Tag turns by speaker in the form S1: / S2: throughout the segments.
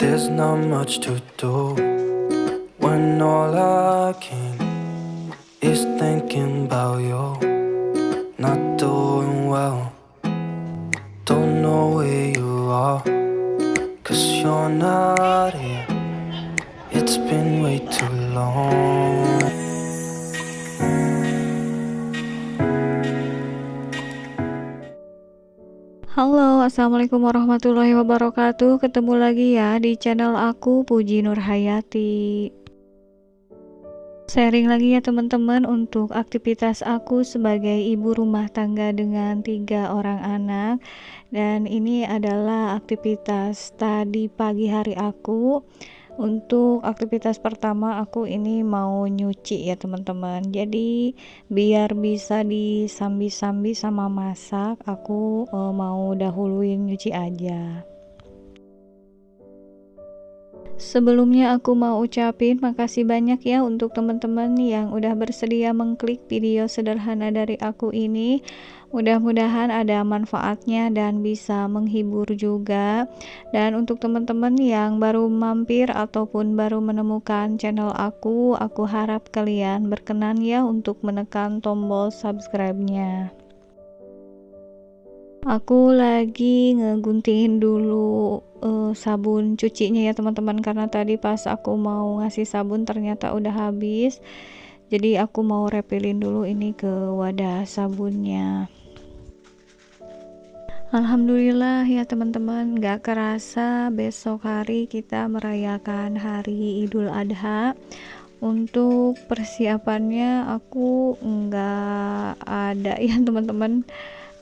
S1: There's not much to do when all I can is thinking about you. Not doing well, don't know where you are, 'cause you're not here. It's been way too long.
S2: Halo, assalamualaikum warahmatullahi wabarakatuh. Ketemu lagi ya di channel aku, Puji Nurhayati. Sharing lagi ya teman-teman untuk aktivitas aku sebagai ibu rumah tangga dengan 3 orang anak. Dan ini adalah aktivitas tadi pagi hari aku. Untuk aktivitas pertama aku ini mau nyuci ya teman-teman. Jadi biar bisa disambi-sambi sama masak, aku mau dahuluin nyuci aja. Sebelumnya aku mau ucapin makasih banyak ya untuk teman-teman yang udah bersedia mengklik video sederhana dari aku ini. Mudah-mudahan ada manfaatnya dan bisa menghibur juga. Dan untuk teman-teman yang baru mampir ataupun baru menemukan channel aku harap kalian berkenan ya untuk menekan tombol subscribe-nya. Aku lagi ngeguntingin dulu sabun cucinya ya teman-teman, karena tadi pas aku mau ngasih sabun ternyata udah habis. Jadi aku mau refillin dulu ini ke wadah sabunnya. Alhamdulillah ya teman-teman, gak kerasa besok hari kita merayakan hari Idul Adha. Untuk persiapannya aku nggak ada ya teman-teman.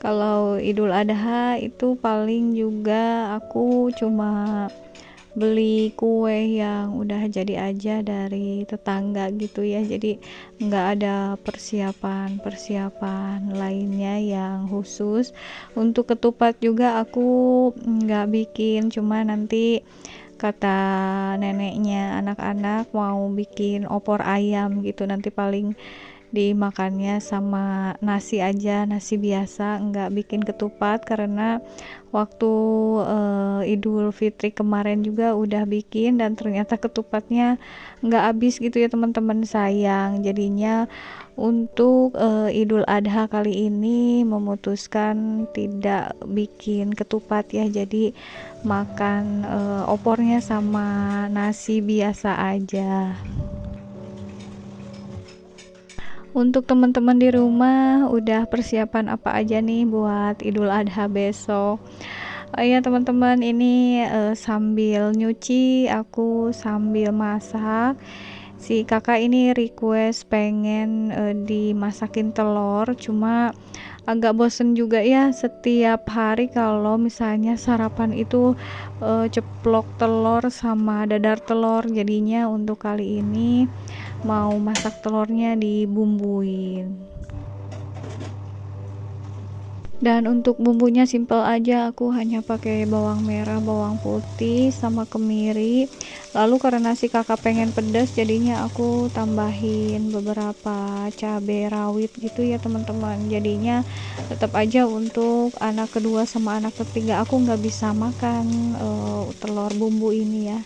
S2: Kalau Idul Adha itu paling juga aku cuma beli kue yang udah jadi aja dari tetangga gitu ya, jadi nggak ada persiapan lainnya yang khusus. Untuk ketupat juga aku nggak bikin, cuma nanti kata neneknya anak-anak mau bikin opor ayam gitu, nanti paling dimakannya sama nasi aja, nasi biasa, nggak bikin ketupat karena waktu Idul Fitri kemarin juga udah bikin dan ternyata ketupatnya nggak habis gitu ya teman-teman, sayang. Jadinya untuk Idul Adha kali ini memutuskan tidak bikin ketupat ya, jadi makan opornya sama nasi biasa aja. Untuk teman-teman di rumah udah persiapan apa aja nih buat Idul Adha besok? Ya teman-teman, ini sambil nyuci aku sambil masak. Si kakak ini request pengen dimasakin telur, cuma agak bosen juga ya setiap hari kalau misalnya sarapan itu ceplok telur sama dadar telur. Jadinya untuk kali ini mau masak telurnya dibumbuin. Dan untuk bumbunya simple aja, aku hanya pakai bawang merah, bawang putih sama kemiri. Lalu karena si kakak pengen pedas, jadinya aku tambahin beberapa cabai rawit gitu ya teman-teman. Jadinya tetap aja untuk anak kedua sama anak ketiga aku nggak bisa makan telur bumbu ini ya.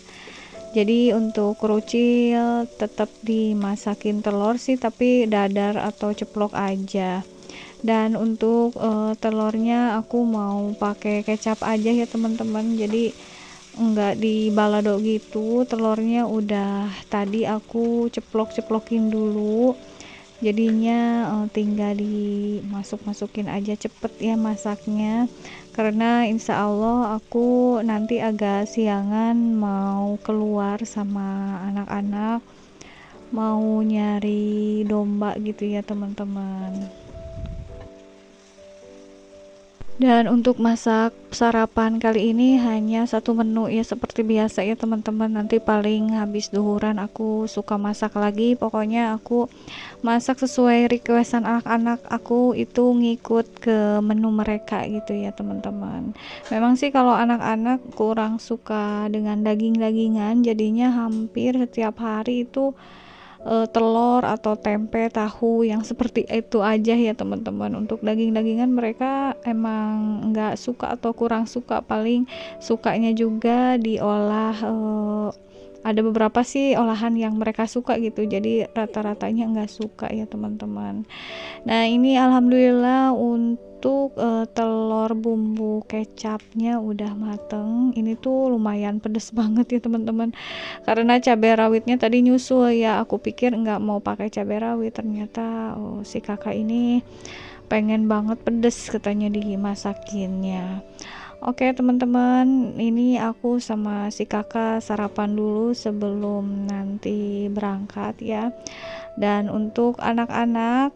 S2: Jadi untuk kerucil tetap dimasakin telur sih, tapi dadar atau ceplok aja. Dan untuk telurnya aku mau pakai kecap aja ya teman-teman, jadi enggak di balado gitu. Telurnya udah tadi aku ceplok-ceplokin dulu, jadinya tinggal dimasuk-masukin aja, cepet ya masaknya. Karena insya Allah aku nanti agak siangan mau keluar sama anak-anak, mau nyari domba gitu ya teman-teman. Dan untuk masak sarapan kali ini hanya satu menu ya, seperti biasa ya teman-teman. Nanti paling habis duhuran aku suka masak lagi. Pokoknya aku masak sesuai requestan anak-anak, aku itu ngikut ke menu mereka gitu ya teman-teman. Memang sih kalau anak-anak kurang suka dengan daging-dagingan, jadinya hampir setiap hari itu telur atau tempe, tahu yang seperti itu aja ya teman-teman. Untuk daging-dagingan mereka emang nggak suka atau kurang suka, paling sukanya juga diolah, ada beberapa sih olahan yang mereka suka gitu, jadi rata-ratanya nggak suka ya teman-teman. Nah ini alhamdulillah untuk telur bumbu kecapnya udah mateng. Ini tuh lumayan pedes banget ya teman-teman, karena cabai rawitnya tadi nyusul ya. Aku pikir nggak mau pakai cabai rawit, ternyata si kakak ini pengen banget pedes katanya dimasakinnya. Oke teman-teman, ini aku sama si kakak sarapan dulu sebelum nanti berangkat ya. Dan untuk anak-anak,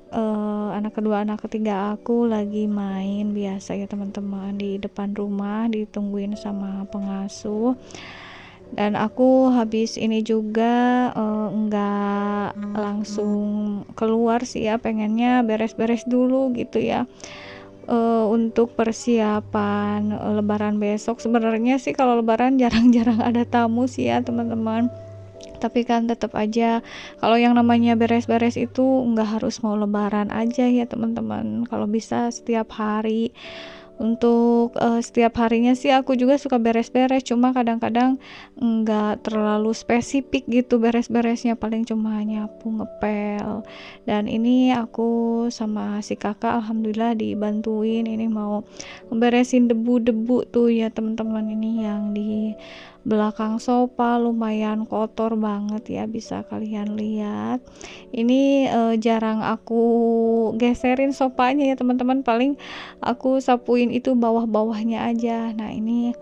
S2: anak kedua anak ketiga aku lagi main biasa ya teman-teman, di depan rumah ditungguin sama pengasuh. Dan aku habis ini juga enggak langsung keluar sih ya, pengennya beres-beres dulu gitu ya, untuk persiapan lebaran besok. Sebenarnya sih kalau lebaran jarang-jarang ada tamu sih ya teman-teman, tapi kan tetap aja kalau yang namanya beres-beres itu nggak harus mau lebaran aja ya teman-teman, kalau bisa setiap hari. Untuk setiap harinya sih aku juga suka beres-beres, cuma kadang-kadang nggak terlalu spesifik gitu beres-beresnya, paling cuma nyapu, ngepel. Dan ini aku sama si kakak alhamdulillah dibantuin, ini mau beresin debu-debu tuh ya teman-teman. Ini yang di belakang sofa lumayan kotor banget ya, bisa kalian lihat. Ini jarang aku geserin sofanya ya teman-teman, paling aku sapuin itu bawah-bawahnya aja. Nah ini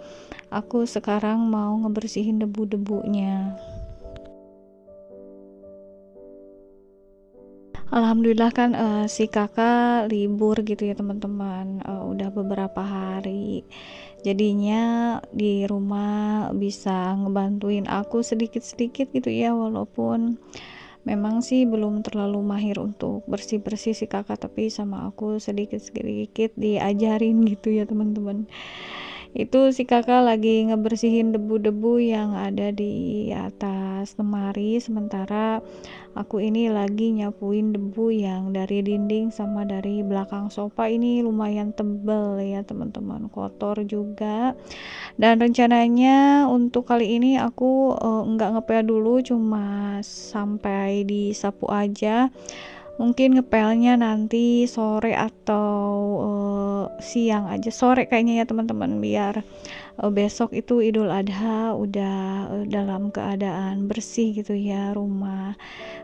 S2: aku sekarang mau ngebersihin debu-debunya. Alhamdulillah kan si kakak libur gitu ya teman-teman, udah beberapa hari, jadinya di rumah bisa ngebantuin aku sedikit-sedikit gitu ya, walaupun memang sih belum terlalu mahir untuk bersih-bersih si kakak, tapi sama aku sedikit-sedikit diajarin gitu ya teman-teman. Itu si kakak lagi ngebersihin debu-debu yang ada di atas lemari, sementara aku ini lagi nyapuin debu yang dari dinding sama dari belakang sofa. Ini lumayan tebel ya teman-teman, kotor juga. Dan rencananya untuk kali ini aku enggak ngepel dulu, cuma sampai disapu aja. Mungkin ngepelnya nanti sore atau siang aja, sore kayaknya ya teman-teman, biar besok itu Idul Adha udah dalam keadaan bersih gitu ya rumah.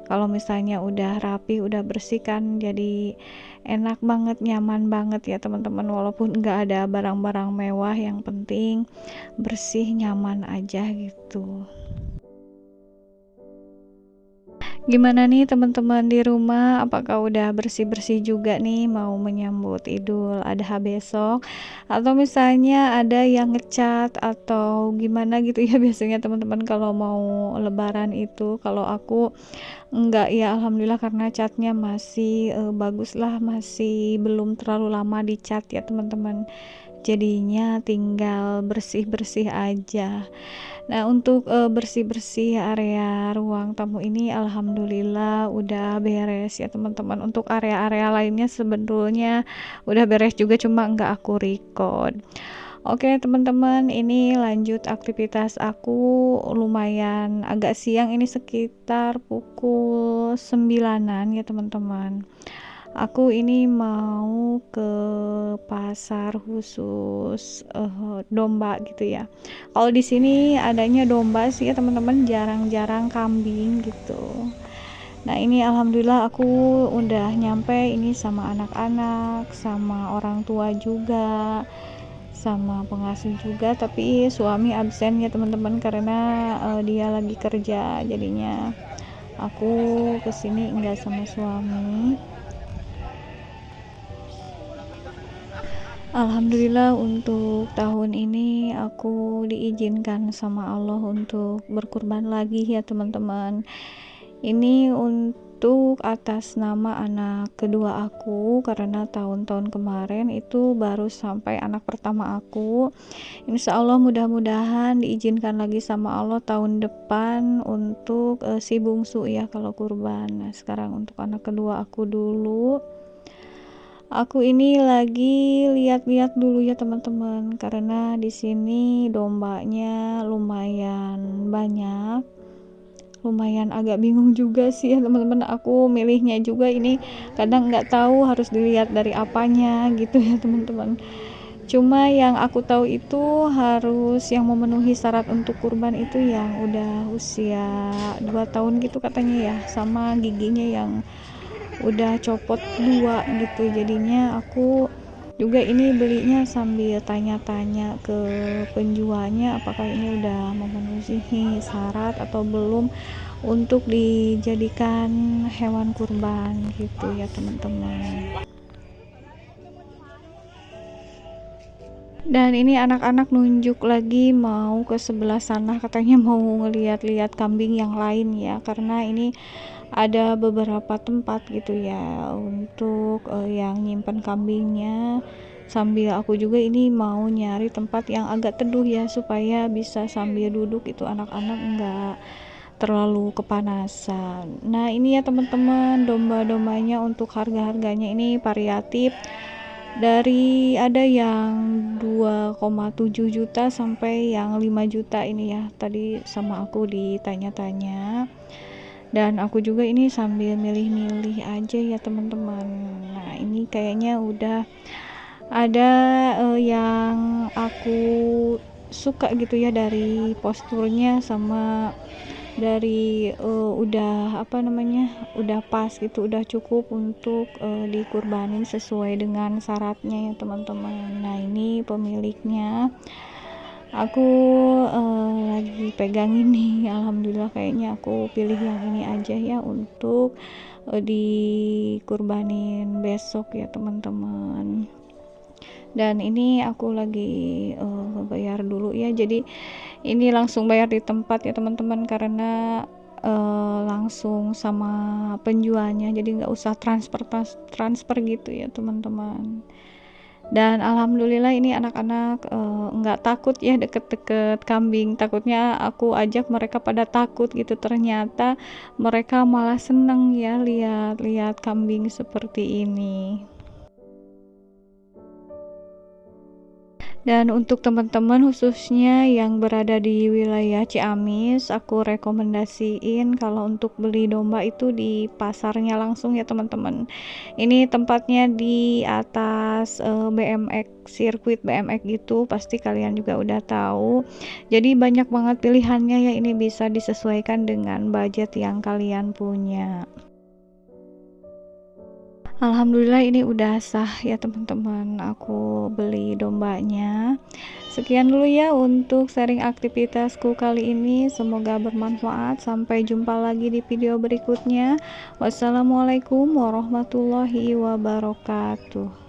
S2: Kalau misalnya udah rapi, udah bersih kan jadi enak banget, nyaman banget ya teman-teman, walaupun nggak ada barang-barang mewah, yang penting bersih, nyaman aja gitu. Gimana nih teman-teman di rumah, apakah udah bersih-bersih juga nih mau menyambut Idul Adha besok? Atau misalnya ada yang ngecat atau gimana gitu ya biasanya teman-teman kalau mau lebaran itu. Kalau aku enggak ya alhamdulillah, karena catnya masih bagus lah, masih belum terlalu lama dicat ya teman-teman. Jadinya tinggal bersih-bersih aja. Nah, untuk bersih-bersih area ruang tamu ini alhamdulillah udah beres ya teman-teman. Untuk area-area lainnya sebetulnya udah beres juga, cuma nggak aku record. Oke teman-teman, ini lanjut aktivitas aku, lumayan agak siang, ini sekitar pukul 9-an ya teman-teman. Aku ini mau ke pasar khusus domba gitu ya. Kalau di sini adanya domba sih ya teman-teman, jarang-jarang kambing gitu. Nah ini alhamdulillah aku udah nyampe ini sama anak-anak, sama orang tua juga, sama pengasuh juga, tapi suami absen ya teman-teman karena dia lagi kerja, jadinya aku kesini enggak sama suami. Alhamdulillah untuk tahun ini aku diizinkan sama Allah untuk berkurban lagi ya teman-teman. Ini untuk untuk atas nama anak kedua aku, karena tahun-tahun kemarin itu baru sampai anak pertama aku. Insya Allah mudah-mudahan diizinkan lagi sama Allah tahun depan untuk si bungsu ya kalau kurban. Nah sekarang untuk anak kedua aku dulu. Aku ini lagi lihat-lihat dulu ya teman-teman, karena di sini dombanya lumayan banyak, lumayan agak bingung juga sih ya teman-teman. Aku milihnya juga ini kadang nggak tahu harus dilihat dari apanya gitu ya teman-teman. Cuma yang aku tahu itu harus yang memenuhi syarat untuk kurban itu yang udah usia 2 tahun gitu katanya ya, sama giginya yang udah copot 2 gitu. Jadinya aku juga ini belinya sambil tanya-tanya ke penjualnya apakah ini udah memenuhi syarat atau belum untuk dijadikan hewan kurban gitu ya teman-teman. Dan ini anak-anak nunjuk lagi mau ke sebelah sana, katanya mau ngeliat-liat kambing yang lain ya, karena ini ada beberapa tempat gitu ya untuk yang nyimpen kambingnya. Sambil aku juga ini mau nyari tempat yang agak teduh ya, supaya bisa sambil duduk itu anak-anak enggak terlalu kepanasan. Nah ini ya teman-teman, domba-dombanya untuk harga-harganya ini variatif, dari ada yang 2,7 juta sampai yang 5 juta ini ya, tadi sama aku ditanya-tanya. Dan aku juga ini sambil milih-milih aja ya teman-teman. Nah ini kayaknya udah ada yang aku suka gitu ya, dari posturnya sama dari udah apa namanya, udah pas gitu, udah cukup untuk dikurbanin sesuai dengan syaratnya ya teman-teman. Nah ini pemiliknya aku lagi pegang ini, alhamdulillah kayaknya aku pilih yang ini aja ya untuk dikurbanin besok ya teman-teman. Dan ini aku lagi bayar dulu ya, jadi ini langsung bayar di tempat ya teman-teman, karena langsung sama penjualnya, jadi nggak usah transfer gitu ya teman-teman. Dan alhamdulillah ini anak-anak nggak takut ya deket-deket kambing, takutnya aku ajak mereka pada takut gitu, ternyata mereka malah seneng ya lihat-lihat kambing seperti ini. Dan untuk teman-teman khususnya yang berada di wilayah Ciamis, aku rekomendasiin kalau untuk beli domba itu di pasarnya langsung ya teman-teman. Ini tempatnya di atas BMX, sirkuit BMX gitu, pasti kalian juga udah tahu. Jadi banyak banget pilihannya ya, ini bisa disesuaikan dengan budget yang kalian punya. Alhamdulillah ini udah sah ya teman-teman, aku beli dombanya. Sekian dulu ya untuk sharing aktivitasku kali ini, semoga bermanfaat. Sampai jumpa lagi di video berikutnya. Wassalamualaikum warahmatullahi wabarakatuh.